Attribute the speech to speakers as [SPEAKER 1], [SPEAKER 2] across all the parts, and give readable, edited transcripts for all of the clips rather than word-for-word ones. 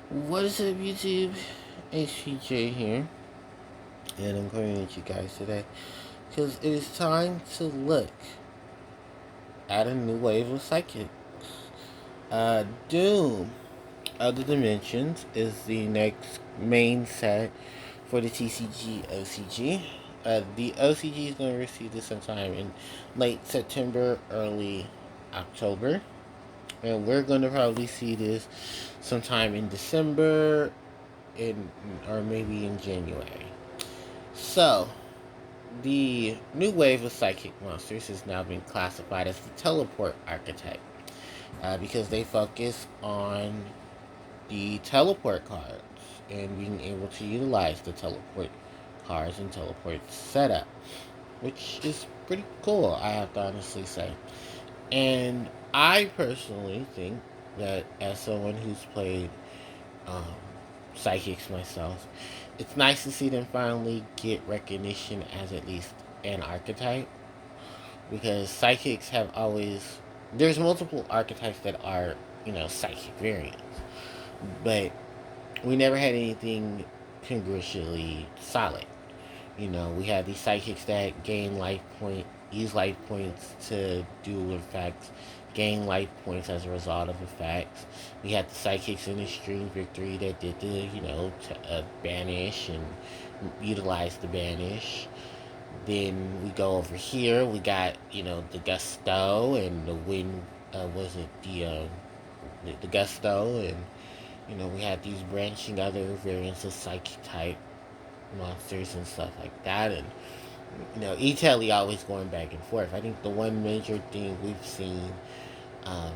[SPEAKER 1] What is up, YouTube? HPJ here, and I'm coming at you guys today because it is time to look at a new wave of psychic. Doom Other Dimensions is the next main set for the TCG OCG. The OCG is going to receive this sometime in late September, early October. And we're going to probably see this sometime in December, or maybe in January. So, the new wave of psychic monsters has now been classified as the teleport archetype because they focus on the teleport cards and being able to utilize the teleport cards and teleport setup, which is pretty cool, I have to honestly say. And I personally think that as someone who's played um, psychics myself, it's nice to see them finally get recognition as at least an archetype, because psychics have always, there's multiple archetypes that are, psychic variants, but we never had anything congruently solid. We had these psychics that gain life point, use life points to do effects, gain life points as a result of effects. We had the psychics in Extreme Victory that did the, banish and utilize the banish. Then we go over here. We got, the gusto and the wind. Was it the gusto, and we had these branching other variants of psychic type monsters and stuff like that. And Italy always going back and forth. I think the one major thing we've seen, um,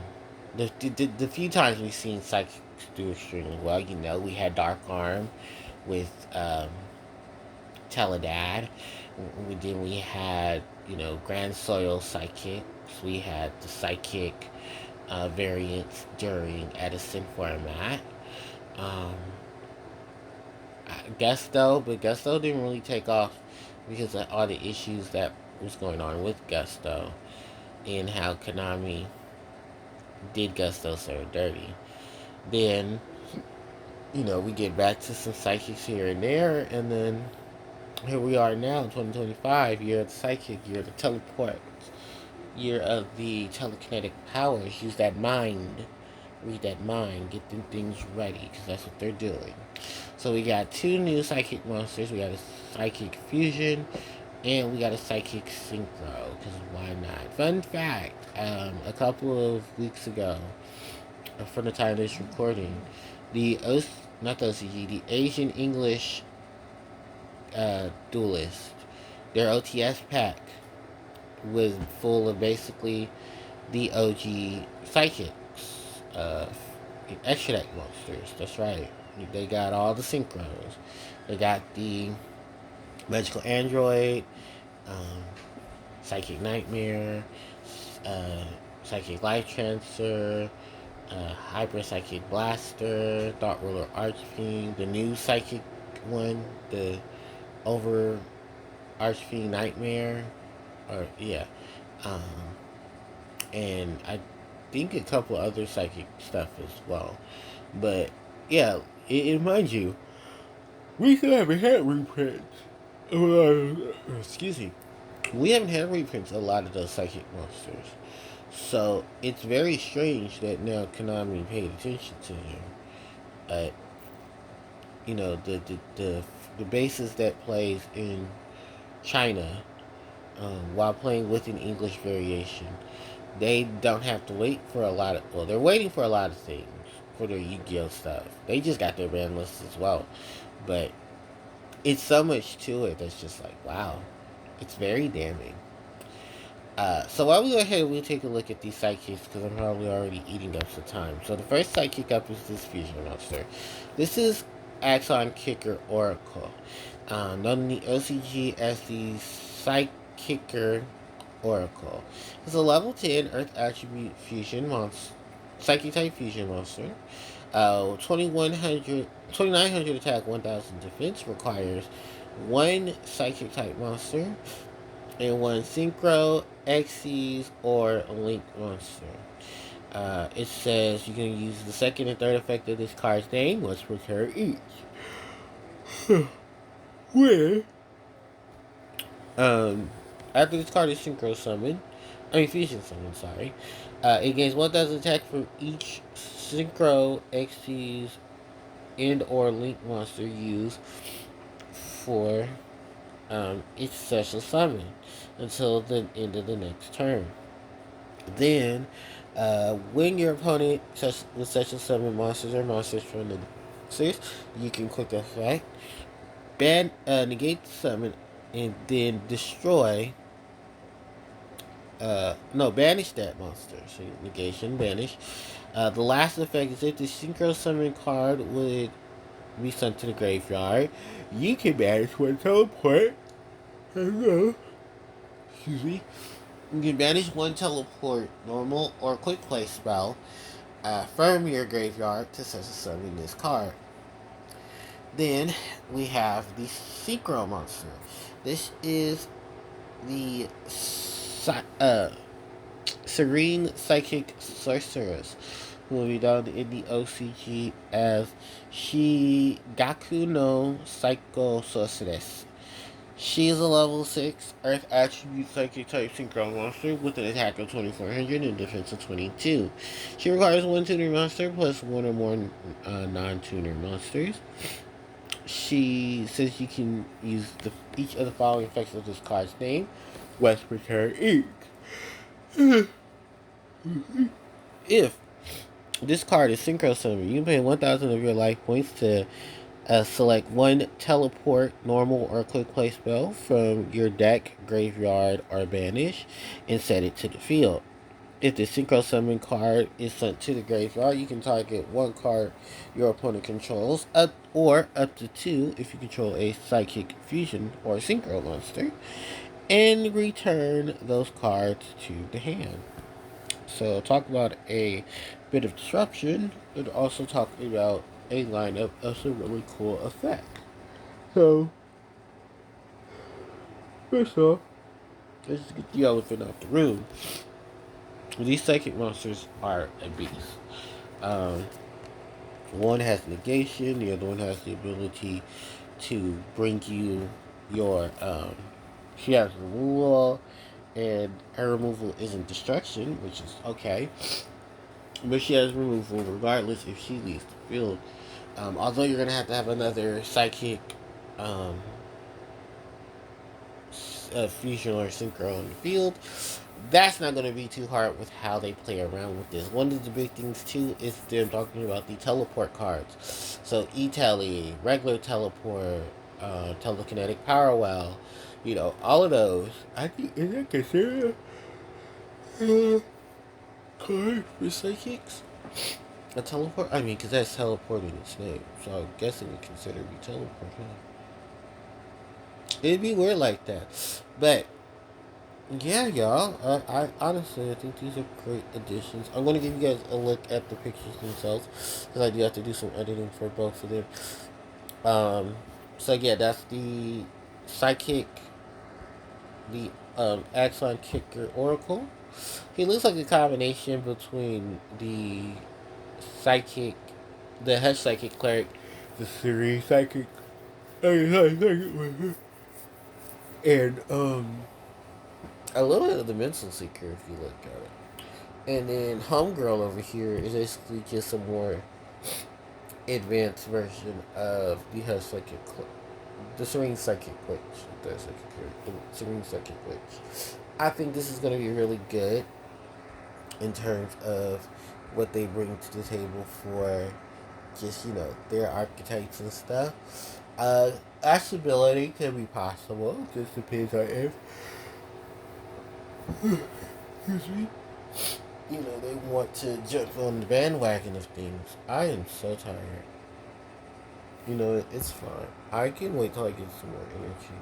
[SPEAKER 1] the few times we've seen psychics do extremely well, we had Dark Arm with Teledad. Then we had, Grand Soil Psychics. We had the Psychic variants during Edison format. Um, but Gusto didn't really take off because of all the issues that was going on with Gusto and how Konami did Gusto so dirty. Then, we get back to some psychics here and there, and then here we are now, 2025, year of the psychic, year of the teleport, year of the telekinetic powers. Use that mind, read that mind, get them things ready, because that's what they're doing. So we got two new psychic monsters. We got a psychic fusion, and we got a psychic synchro, because why not? Fun fact, a couple of weeks ago, from the time of this recording, not the OCG, the Asian English duelist, their OTS pack was full of basically the OG psychics, extra deck monsters. That's right. They got all the synchros. They got the magical android, um, psychic nightmare, uh, psychic life transfer, hyper psychic blaster, thought ruler archfiend, the new psychic one, the over archfiend nightmare, or yeah, um, and I think a couple other psychic stuff as well. But yeah, mind you, we still haven't had reprints. Excuse me. We haven't had reprints of a lot of those psychic monsters. So it's very strange that now Konami paid attention to him. Uh, the bases that plays in China, while playing with an English variation, they don't have to wait for a lot of. Well, they're waiting for a lot of things for their Yu-Gi-Oh stuff. They just got their ban list as well, but it's so much to it that's just like, wow, it's very damning. So while we go ahead, we'll take a look at these sidekicks because I'm probably already eating up some time. So the first sidekick up is this fusion monster. This is Axon Kicker Oracle, known in the OCG as the Psychicker Oracle. It's a level 10 Earth Attribute Fusion monster, Psychic type Fusion monster. 2900 attack, 1000 defense, requires one Psychic type monster and one Synchro, Xyz, or Link monster. It says you can use the second and third effect of this card's name once per turn each. Where? Um, After this card is fusion summon, sorry. It gains 1,000 attack from each synchro XT's and or link monster used for each special summon until the end of the next turn. Then, when your opponent with special summon monsters or monsters from the series, you can click the effect, negate the summon, and then destroy. No, banish that monster. So negation, banish. The last effect is if the synchro summon card would be sent to the graveyard, you can banish one teleport. Excuse me. You can banish one teleport, normal or quick play spell from your graveyard to such a summon this card. Then we have the synchro monster. This is the serene psychic sorceress who will be done in the OCG as Shigaku no Psycho Sorceress. She is a level 6 Earth Attribute Psychic type Synchro monster with an attack of 2400 and defense of 22. She requires one tuner monster plus one or more non-tuner monsters. She says you can use each of the following effects of this card's name. West Return Ink. If this card is Synchro Summon, you can pay 1,000 of your life points to select one teleport, normal, or quick play spell from your deck, graveyard, or banish, and set it to the field. If the Synchro Summon card is sent to the graveyard, you can target one card your opponent controls, up to two if you control a Psychic Fusion or Synchro monster, and return those cards to the hand. So, talk about a bit of disruption, and also talk about a lineup of some really cool effects. So, first off, let's just get the elephant out the room. These psychic monsters are a beast. One has negation, the other one has the ability to bring you your. She has removal, and her removal isn't destruction, which is okay. But she has removal regardless if she leaves the field. Although you're gonna have to have another psychic fusion or synchro in the field. That's not going to be too hard with how they play around with this. One of the big things too is them talking about the teleport cards. So E-Tele, regular teleport, telekinetic power well, all of those. I think is that considered a card for psychics? A teleport? I mean, because that's teleporting its name, so I guess it would consider it be teleport. It'd be weird like that, but yeah, y'all. I honestly, I think these are great additions. I'm gonna give you guys a look at the pictures themselves because I do have to do some editing for both of them. So yeah, that's the psychic, the Axon Kicker Oracle. He looks like a combination between psychic, the Hush Psychic Cleric, the Serene Psychic, and a little bit of the Mental Seeker if you look at it. And then Homegirl over here is basically just a more advanced version of the Hush Psychic, the Serene Psychic Witch, the Serene Psychic Witch. I think this is going to be really good in terms of what they bring to the table for just, their archetypes and stuff. Ashability can be possible, just depends on if excuse me, they want to jump on the bandwagon of things. I am so tired. It's fine. I can wait till I get some more energy.